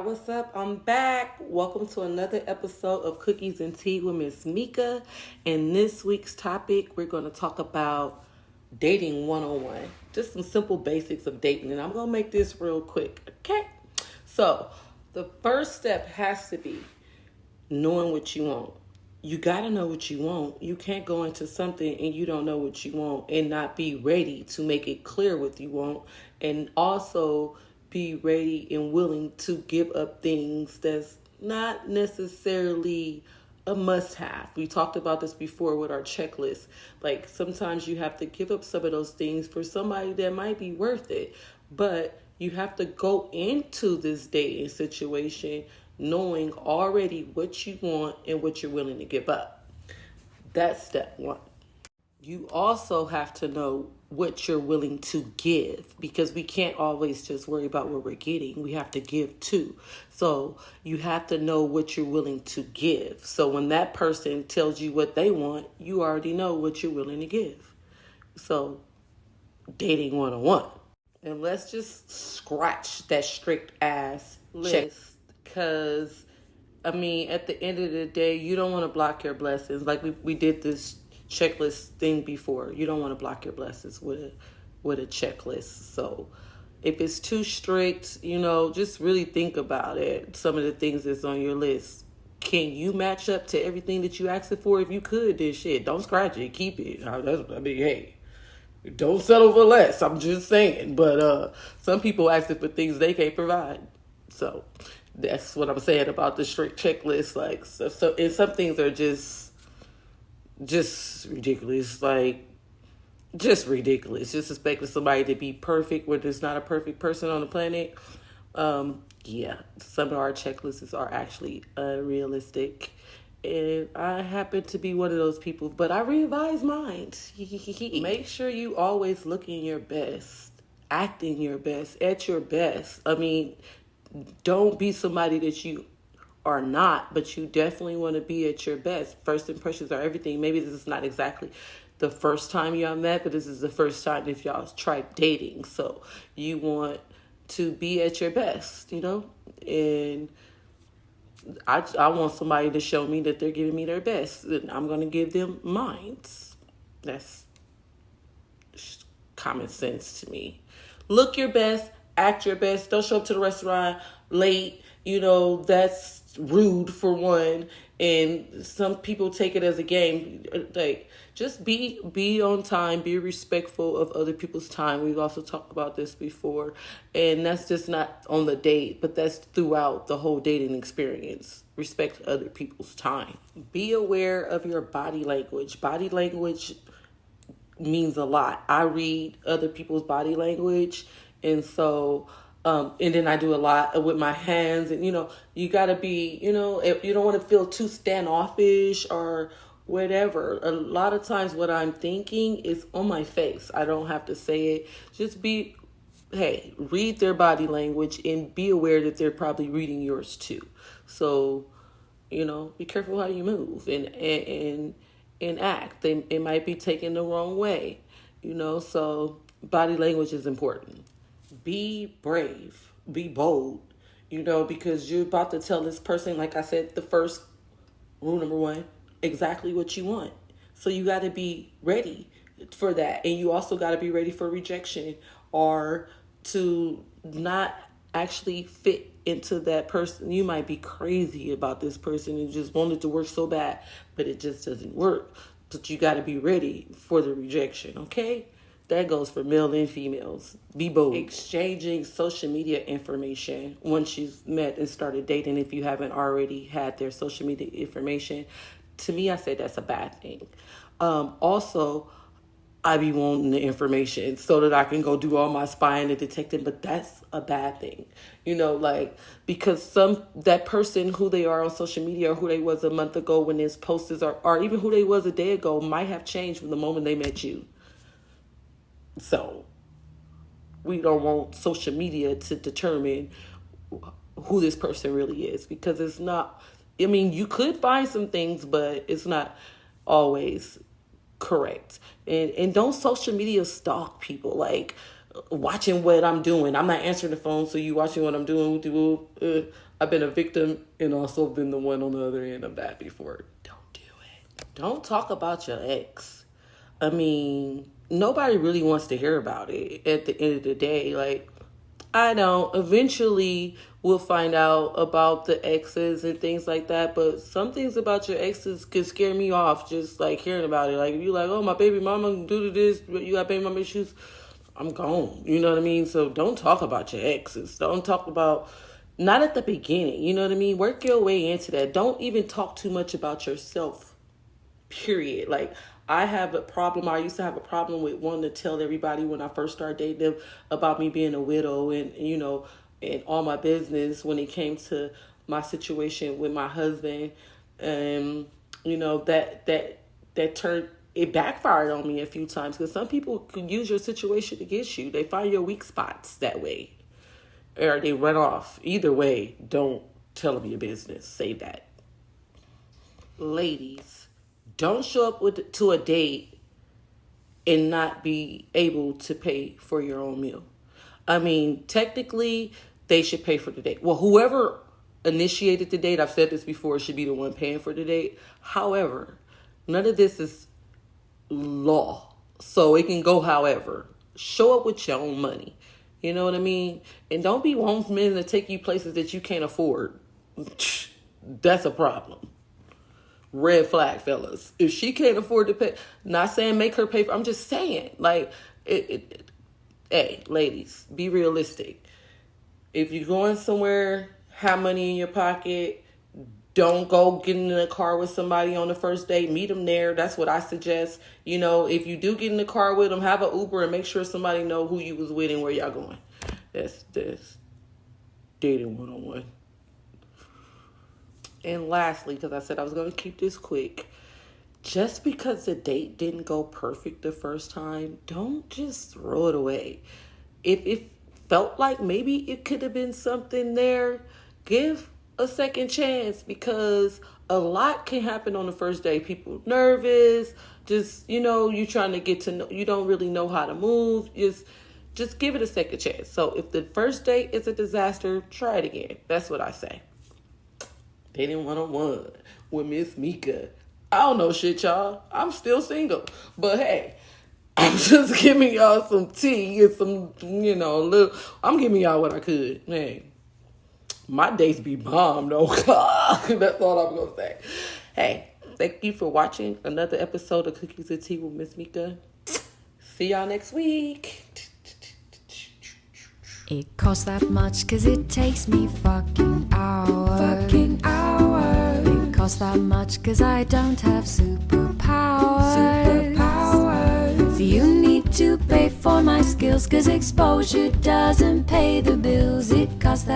what's up? I'm back. Welcome to another episode of Cookies and Tea with Ms MEka. And this week's topic, we're going to talk about dating 101. Just some simple basics of dating. And I'm going to make this real quick, okay? So, the first step has to be knowing what you want. You got to know what you want. You can't go into something and you don't know what you want and not be ready to make it clear what you want. And also be ready and willing to give up things that's not necessarily a must-have. We talked about this before with our checklist. Like sometimes you have to give up some of those things for somebody that might be worth it. But you have to go into this dating situation knowing already what you want and what you're willing to give up. That's step one. You also have to know what you're willing to give because we can't always just worry about what we're getting. We have to give too. So you have to know what you're willing to give. So when that person tells you what they want, you already know what you're willing to give. So dating 101. And let's just scratch that strict ass list because, I mean, at the end of the day, you don't want to block your blessings. Like we did this checklist thing before. You don't want to block your blessings with a checklist. So if it's too strict, just really think about it. Some of the things that's on your list. Can you match up to everything that you asked it for? If you could, then shit, don't scratch it. Keep it. Hey, don't settle for less. I'm just saying. But some people asking for things they can't provide. So that's what I'm saying about the strict checklist. Like, so and some things are just ridiculous. Like, just ridiculous. Just expecting somebody to be perfect when there's not a perfect person on the planet. Yeah, some of our checklists are actually unrealistic. And I happen to be one of those people, but I revise mine. Make sure you always looking your best, acting your best, at your best. I mean, don't be somebody that you are not, but you definitely want to be at your best. First impressions are everything. Maybe this is not exactly the first time y'all met, but this is the first time if y'all tried dating. So you want to be at your best, and I want somebody to show me that they're giving me their best, and I'm going to give them mine. That's common sense to me. Look your best, act your best. Don't show up to the restaurant late. That's rude for one. And some people take it as a game. Like, just be on time, be respectful of other people's time. We've also talked about this before. And that's just not on the date, but that's throughout the whole dating experience. Respect other people's time. Be aware of your body language. Body language means a lot. I read other people's body language, and so and then I do a lot with my hands, and you got to be, if you don't want to feel too standoffish or whatever. A lot of times what I'm thinking is on my face. I don't have to say it. Just read their body language and be aware that they're probably reading yours too. So, be careful how you move and act. It might be taken the wrong way, so body language is important. Be brave, be bold, because you're about to tell this person, like I said, the first rule number one, exactly what you want. So you got to be ready for that. And you also got to be ready for rejection or to not actually fit into that person. You might be crazy about this person and just want it to work so bad, but it just doesn't work. But you got to be ready for the rejection, okay? That goes for male and females. Be bold. Exchanging social media information once you've met and started dating, if you haven't already had their social media information. To me, I say that's a bad thing. Also, I be wanting the information so that I can go do all my spying and detecting, but that's a bad thing. Because that person, who they are on social media or who they was a month ago when this post is, or even who they was a day ago, might have changed from the moment they met you. So we don't want social media to determine who this person really is, because it's not, you could find some things, but it's not always correct. And don't social media stalk people. Like, watching what I'm doing. I'm not answering the phone, so you watching what I'm doing. I've been a victim and also been the one on the other end of that before. Don't do it. Don't talk about your ex. I mean, nobody really wants to hear about it at the end of the day. Like, I know eventually we'll find out about the exes and things like that, but some things about your exes could scare me off just like hearing about it. Like, if you're like, oh, my baby mama do this, but you got baby mama issues, I'm gone. You know what I mean? So don't talk about your exes. Don't talk about, not at the beginning. You know what I mean? Work your way into that. Don't even talk too much about yourself, period. Like, I used to have a problem with wanting to tell everybody when I first started dating them about me being a widow and and all my business when it came to my situation with my husband. And, that turned, it backfired on me a few times because some people could use your situation against you. They find your weak spots that way, or they run off. Either way, don't tell them your business. Say that. Ladies, don't show up to a date and not be able to pay for your own meal. I mean, technically, they should pay for the date. Well, whoever initiated the date, I've said this before, should be the one paying for the date. However, none of this is law. So it can go however. Show up with your own money. You know what I mean? And don't be wanting men to take you places that you can't afford. That's a problem. Red flag, fellas. If she can't afford to pay, not saying make her pay for, I'm just saying, like, hey, ladies, be realistic. If you're going somewhere, have money in your pocket, don't go get in a car with somebody on the first date. Meet them there. That's what I suggest. If you do get in the car with them, have an Uber and make sure somebody know who you was with and where y'all going. That's dating 101. And lastly, because I said I was going to keep this quick, just because the date didn't go perfect the first time, don't just throw it away. If it felt like maybe it could have been something there, give a second chance, because a lot can happen on the first day. People nervous, just, you trying to get to know, you don't really know how to move. Just give it a second chance. So if the first date is a disaster, try it again. That's what I say. Dating 101 with Ms MEka. I don't know shit, y'all. I'm still single. But hey, I'm just giving y'all some tea and some, I'm giving y'all what I could. Man, my dates be bomb, though. That's all I'm going to say. Hey, thank you for watching another episode of Cookies and Tea with Ms MEka. See y'all next week. It costs that much 'cause it takes me fucking hours. It costs that much 'cause I don't have superpowers. So you need to pay for my skills 'cause exposure doesn't pay the bills. It costs that